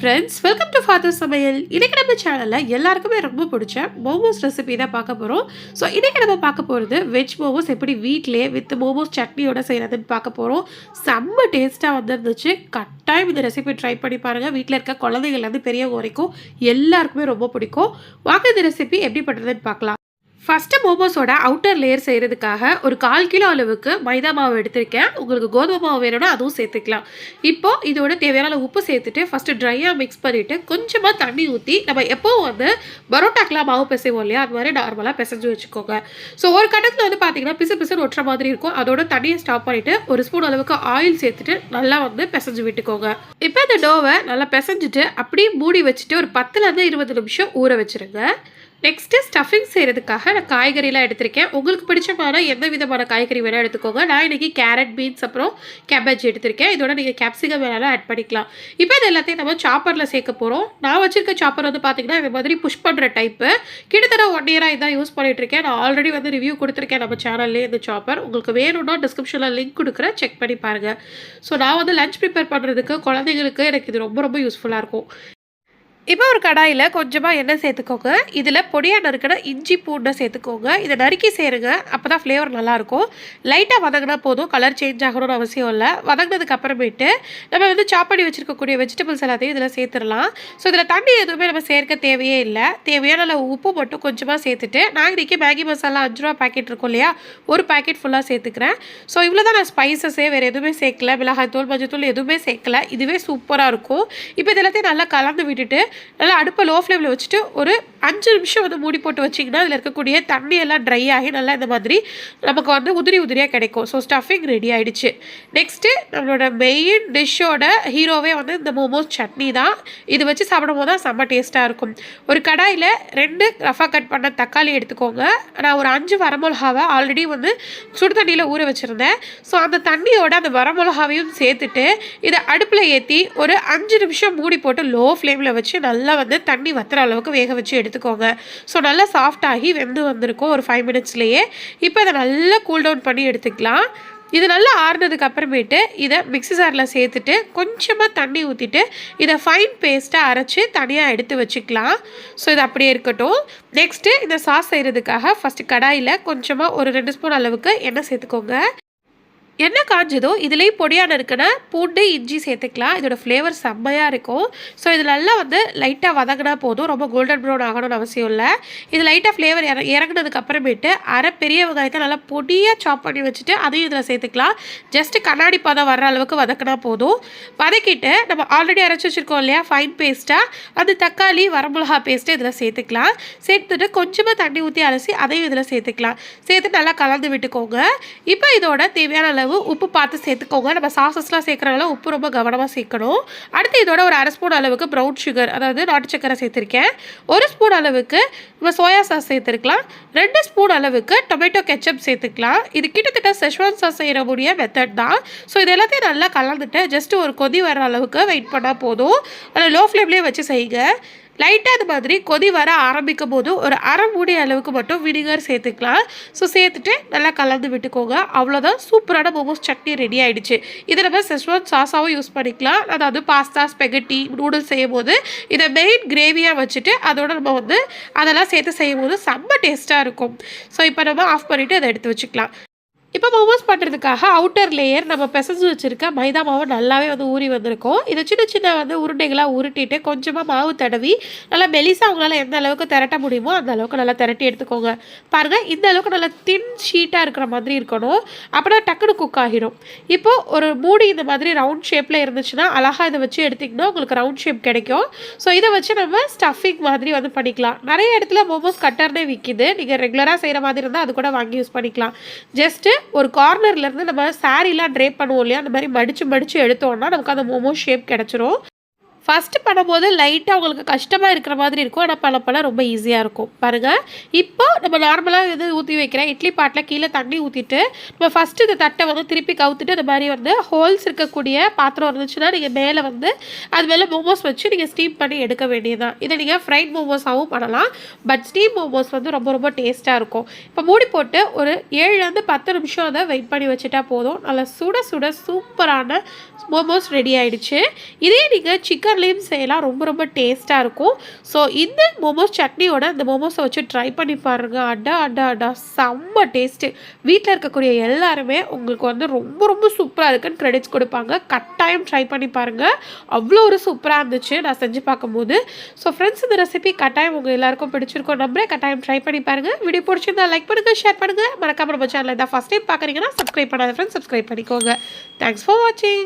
Friends, welcome to father சமையல். இன்னைக்கு நம்ம சேனலில் எல்லாருக்குமே ரொம்ப பிடிச்ச மோமோஸ் ரெசிபி தான் பார்க்க போகிறோம். ஸோ இன்னைக்கு நம்ம பார்க்க போகிறது வெஜ் மோமோஸ் எப்படி வீட்டிலே வித் மோமோஸ் சட்னியோட செய்கிறதுன்னு பார்க்க போகிறோம். செம்ம டேஸ்ட்டாக வந்துருந்துச்சு. கட்டாயம் இந்த ரெசிபி ட்ரை பண்ணி பாருங்கள். வீட்டில் இருக்க குழந்தைங்கள்லேருந்து பெரியவங்க வரைக்கும் எல்லாருக்குமே ரொம்ப பிடிக்கும். வாங்க இந்த ரெசிபி எப்படி பண்ணுறதுன்னு பார்க்கலாம். ஃபஸ்ட்டு மோமோஸோட அவுட்டர் லேயர் செய்கிறதுக்காக ஒரு 1/4 கிலோ அளவுக்கு மைதா மாவு எடுத்திருக்கேன். உங்களுக்கு கோதுமை மாவு வேணும்னா அதுவும் சேர்த்துக்கலாம். இப்போது இதோட தேவையான உப்பு சேர்த்துட்டு ஃபஸ்ட்டு ட்ரையாக மிக்ஸ் பண்ணிவிட்டு கொஞ்சமாக தண்ணி ஊற்றி நம்ம எப்போவும் வந்து பரோட்டாக்கெலாம் மாவு பிசைவோம் இல்லையா, அது மாதிரி நார்மலாக பிசைஞ்சு வச்சுக்கோங்க. ஸோ ஒரு கட்டத்தில் வந்து பார்த்தீங்கன்னா பிசு பிசுன்னு ஒட்டுற மாதிரி இருக்கும். அதோட தண்ணியை ஸ்டாப் பண்ணிவிட்டு ஒரு ஸ்பூன் அளவுக்கு ஆயில் சேர்த்துட்டு நல்லா வந்து பிசைஞ்சு விட்டுக்கோங்க. இப்போ இந்த டோவை நல்லா பிசைஞ்சிட்டு அப்படியே மூடி வச்சுட்டு ஒரு 10லேருந்து 20 நிமிஷம் ஊற வச்சுருங்க. நெக்ஸ்ட்டு ஸ்டஃபிங் செய்கிறதுக்காக நான் காய்கறிலாம் எடுத்திருக்கேன். உங்களுக்கு பிடிச்சமான எந்த விதமான காய்கறி வேணால் எடுத்துக்கோங்க. நான் இன்றைக்கி கேரட், பீன்ஸ் அப்புறம் கேபேஜ் எடுத்திருக்கேன். இதோட நீங்கள் கேப்சிகம் வேணாலும் ஆட் பண்ணிக்கலாம். இப்போ இது எல்லாத்தையும் நம்ம சாப்பரில் சேர்க்க போகிறோம். நான் வச்சுருக்க சாப்பர் வந்து பார்த்திங்கன்னா இந்த மாதிரி புஷ் பண்ணுற டைப்பு. கிட்டத்தட்ட 1 இயராக இதான் யூஸ் பண்ணிகிட்ருக்கேன். நான் ஆல்ரெடி வந்து ரிவ்யூ கொடுத்துருக்கேன் நம்ம சேனல்லே இந்த சாப்பர். உங்களுக்கு வேணும்னா டிஸ்கிரிப்ஷனில் லிங்க் கொடுக்குறேன், செக் பண்ணி பாருங்கள். ஸோ நான் வந்து லஞ்ச் ப்ரிப்பேர் பண்ணுறதுக்கு குழந்தைங்களுக்கு எனக்கு இது ரொம்ப ரொம்ப யூஸ்ஃபுல்லாக இருக்கும். இப்போ ஒரு கடாயில் கொஞ்சமாக எண்ணெய் சேர்த்துக்கோங்க. இதில் பொடியாக நறுக்கின இஞ்சி பூண்டை சேர்த்துக்கோங்க. இதை நறுக்கி சேருங்க, அப்போ தான் ஃப்ளேவர் நல்லாயிருக்கும். லைட்டாக வதங்கினா போதும், கலர் சேஞ்ச் ஆகணும்னு அவசியம் இல்லை. வதங்கினதுக்கு அப்புறமேட்டு நம்ம வந்து சாப் பண்ணி வச்சுருக்கக்கூடிய வெஜிடபிள்ஸ் எல்லாத்தையும் இதில் சேர்த்துடலாம். ஸோ இதில் தண்ணி எதுவுமே நம்ம சேர்க்க தேவையே இல்லை. தேவையான உப்பு மட்டும் கொஞ்சமாக சேர்த்துட்டு, நான் இன்றைக்கி மேகி மசாலா 5 ரூபா பேக்கெட் இருக்கும் இல்லையா, ஒரு பேக்கெட் ஃபுல்லாக சேர்த்துக்கிறேன். ஸோ இவ்வளோ தான். நான் ஸ்பைசஸே வேறு எதுவுமே சேர்க்கல, மிளகாய்த்தூள் மஞ்சத்தூள் எதுவுமே சேர்க்கல. இதுவே சூப்பராக இருக்கும். இப்போ இது எல்லாத்தையும் நல்லா கலந்து விட்டுட்டு நல்லா அடுப்பை லோ ஃப்ளேமில் வச்சுட்டு ஒரு 5 நிமிஷம் வந்து மூடி போட்டு வச்சிங்கன்னா அதில் இருக்கக்கூடிய தண்ணியெல்லாம் ட்ரை ஆகி நல்லா இந்த மாதிரி நமக்கு வந்து உதிரி உதிரியாக கிடைக்கும். ஸோ ஸ்டஃபிங் ரெடி ஆகிடுச்சு. நெக்ஸ்ட்டு நம்மளோட மெயின் டிஷ்ஷோட ஹீரோவே வந்து இந்த மோமோஸ் சட்னி தான். இது வச்சு சாப்பிடும் போது தான் செம்ம டேஸ்ட்டாக இருக்கும். ஒரு கடாயில் 2 ரஃபாக கட் பண்ண தக்காளி எடுத்துக்கோங்க. நான் ஒரு 5 வரமிளகாவை ஆல்ரெடி வந்து சுடு தண்ணியில் ஊற வச்சுருந்தேன். ஸோ அந்த தண்ணியோட அந்த வரமிளகாவையும் சேர்த்துட்டு இதை அடுப்பில் ஏற்றி ஒரு 5 நிமிஷம் மூடி போட்டு லோ ஃப்ளேமில் வச்சு நல்லா வந்து தண்ணி வத்துற அளவுக்கு வேக வச்சு எடுத்துக்கோங்க. ஸோ நல்லா சாஃப்டாகி வெந்து வந்திருக்கும் ஒரு 5 மினிட்ஸ்லேயே. இப்போ இதை நல்லா கூல் டவுன் பண்ணி எடுத்துக்கலாம். இது நல்லா ஆறுனதுக்கு அப்புறமேட்டு இதை மிக்ஸி ஜாரில் சேர்த்துட்டு கொஞ்சமாக தண்ணி ஊற்றிட்டு இதை ஃபைன் பேஸ்ட்டாக அரைச்சி தனியாக எடுத்து வச்சுக்கலாம். ஸோ இது அப்படியே இருக்கட்டும். நெக்ஸ்ட்டு இந்த சாஸ் செய்கிறதுக்காக ஃபஸ்ட்டு கடாயில் கொஞ்சமாக ஒரு 2 ஸ்பூன் அளவுக்கு எண்ணெய் சேர்த்துக்கோங்க. எண்ணெய் காஞ்சதோ இதுலேயும் பொடியாக நறுக்கின பூண்டு, இஞ்சி சேர்த்துக்கலாம். இதோட ஃப்ளேவர் செம்மையாக இருக்கும். ஸோ இது நல்லா வந்து லைட்டாக வதங்கினா போதும், ரொம்ப கோல்டன் ப்ரௌன் ஆகணும்னு அவசியம் இல்லை. இது லைட்டாக ஃப்ளேவர் இறங்கினதுக்கு அப்புறமேட்டு அரை பெரிய வெங்காயத்தை நல்லா பொடியாக சாப் பண்ணி வச்சுட்டு அதையும் இதில் சேர்த்துக்கலாம். ஜஸ்ட்டு கண்ணாடி பதம் வர்ற அளவுக்கு வதக்கினா போதும். வதக்கிட்டு நம்ம ஆல்ரெடி அரைச்சி வச்சுருக்கோம் இல்லையா ஃபைன் பேஸ்ட்டாக, அந்த தக்காளி வரமிளகா பேஸ்ட்டு இதில் சேர்த்துக்கலாம். சேர்த்துட்டு கொஞ்சமாக தண்ணி ஊற்றி அலசி அதையும் இதில் சேர்த்துக்கலாம். சேர்த்து நல்லா கலந்து விட்டுக்கோங்க. இப்போ இதோட தேவையான உப்பு பார்த்து சேர்த்துக்கோங்க. நம்ம சாசஸ்லாம் சேர்க்குறனால உப்பு ரொம்ப கவனமாக சேர்க்கணும். அடுத்து இதோட ஒரு 1/2 ஸ்பூன் அளவுக்கு ப்ரௌன் சுகர், அதாவது நாட்டு சக்கரை சேர்த்துருக்கேன். 1 ஸ்பூன் அளவுக்கு நம்ம சோயா சாஸ் சேர்த்துருக்கலாம். 2 ஸ்பூன் அளவுக்கு டொமேட்டோ கெச்சப் சேர்த்துக்கலாம். இது கிட்டத்தட்ட செஷ்வான் சாஸ் செய்கிற முடிய மெத்தட் தான். ஸோ இது எல்லாத்தையும் நல்லா கலந்துட்டு ஜஸ்ட்டு ஒரு கொதி வர அளவுக்கு வெயிட் பண்ணால் போதும். அதில் லோ ஃப்ளேம்லேயே வச்சு செய்யுங்க. லைட்டாக அது மாதிரி கொதி வர ஆரம்பிக்கும் போது ஒரு அரை மூடி அளவுக்கு மட்டும் வினிகர் சேர்த்துக்கலாம். ஸோ சேர்த்துட்டு நல்லா கலந்து விட்டுக்கோங்க. அவ்வளோதான், சூப்பரான மோமோஸ் சட்னி ரெடி ஆகிடுச்சு. இதை நம்ம செஷ்வான் சாஸாகவும் யூஸ் பண்ணிக்கலாம். அதாவது பாஸ்தா, ஸ்பெகட்டி, நூடுல்ஸ் செய்யும் போது இதை மெயின் கிரேவியாக வச்சுட்டு அதோட நம்ம வந்து அதெல்லாம் சேர்த்து செய்யும் போது செம்ம டேஸ்ட்டாக இருக்கும். ஸோ இப்போ நம்ம ஆஃப் பண்ணிவிட்டு அதை எடுத்து வச்சுக்கலாம். இப்போ மோமோஸ் பண்ணுறதுக்காக அவுட்டர் லேயர் நம்ம பிசைஞ்சு வச்சுருக்க மைதா மாவு நல்லாவே வந்து ஊறி வந்திருக்கும். இதை சின்ன சின்ன வந்து உருண்டைகளாக உருட்டிட்டு கொஞ்சமாக மாவு தடவி நல்லா மெலிசாக அவங்களால எந்த அளவுக்கு திரட்ட முடியுமோ அந்த அளவுக்கு நல்லா திரட்டி எடுத்துக்கோங்க. பாருங்கள், இந்த அளவுக்கு நல்லா தின் ஷீட்டாக இருக்கிற மாதிரி இருக்கணும். அப்படின்னா டக்குனு குக் ஆகிடும். இப்போது ஒரு மூடி இந்த மாதிரி ரவுண்ட் ஷேப்பில் இருந்துச்சுன்னா அழகாக இதை வச்சு எடுத்திங்கன்னா உங்களுக்கு ரவுண்ட் ஷேப் கிடைக்கும். ஸோ இதை வச்சு நம்ம ஸ்டஃபிங் மாதிரி வந்து பண்ணிக்கலாம். நிறைய இடத்துல மோமோஸ் கட்டர்னே விற்கிது. நீங்கள் ரெகுலராக செய்கிற மாதிரி இருந்தால் அது கூட வாங்கி யூஸ் பண்ணிக்கலாம். ஜஸ்ட்டு ஒரு கார்னர்லேருந்து நம்ம சாரீலாம் ட்ரேப் பண்ணுவோம் இல்லையா, அந்த மாதிரி மடித்து எடுத்தோம்னா நமக்கு அந்த மோமோ ஷேப் கிடச்சிரும். ஃபஸ்ட்டு பண்ணும்போது லைட்டாக உங்களுக்கு கஷ்டமாக இருக்கிற மாதிரி இருக்கும். ஆனால் பண்ண ரொம்ப ஈஸியாக இருக்கும். பாருங்கள், இப்போ நம்ம நார்மலாக இது ஊற்றி வைக்கிறேன். இட்லி பாட்டில் கீழே தண்ணி ஊற்றிட்டு நம்ம ஃபஸ்ட்டு இந்த தட்டை வந்து திருப்பி கவுத்துட்டு இந்த மாதிரி வந்து ஹோல்ஸ் இருக்கக்கூடிய பாத்திரம் இருந்துச்சுன்னா நீங்கள் மேலே வந்து அது மேலே மோமோஸ் வச்சு நீங்கள் ஸ்டீம் பண்ணி எடுக்க வேண்டியதுதான். இதை நீங்கள் ஃப்ரைட் மோமோஸாகவும் பண்ணலாம். பட் ஸ்டீம் மோமோஸ் வந்து ரொம்ப ரொம்ப டேஸ்ட்டாக இருக்கும். இப்போ மூடி போட்டு ஒரு 7லேருந்து 10 நிமிஷம் அதை வெயிட் பண்ணி வச்சுட்டா போதும். நல்லா சுட சுட சூப்பரான மோமோஸ் ரெடி ஆகிடுச்சு. இதே நீங்கள் சிக்கன் குக்கர்லேயும் செய்யலாம். ரொம்ப ரொம்ப டேஸ்ட்டாக இருக்கும். ஸோ இந்த மோமோஸ் சட்னியோட இந்த மோமோஸை வச்சு ட்ரை பண்ணி பாருங்க. அடா அடா அடா செம்ம டேஸ்ட்டு. வீட்டில் இருக்கக்கூடிய எல்லாருமே உங்களுக்கு வந்து ரொம்ப ரொம்ப சூப்பராக இருக்குன்னு கிரெடிட்ஸ் கொடுப்பாங்க. கட்டாயம் ட்ரை பண்ணி பாருங்கள். அவ்வளோ ஒரு சூப்பராக இருந்துச்சு நான் செஞ்சு பார்க்கும்போது. ஸோ ஃப்ரெண்ட்ஸ், இந்த ரெசிபி கட்டாயம் உங்கள் எல்லாருக்கும் பிடிச்சிருக்கும் நம்புறேன். கட்டாயம் ட்ரை பண்ணி பாருங்கள். வீடியோ பிடிச்சிருந்தா லைக் பண்ணுங்கள், ஷேர் பண்ணுங்கள். மறக்காம நம்ம சேனலை தான் ஃபஸ்ட் டைம் பார்க்குறீங்கன்னா சப்ஸ்கிரைப் பண்ணாத ஃப்ரெண்ட்ஸ் சப்ஸ்கிரைப் பண்ணிக்கோங்க. தேங்க்ஸ் ஃபார் வாட்சிங்.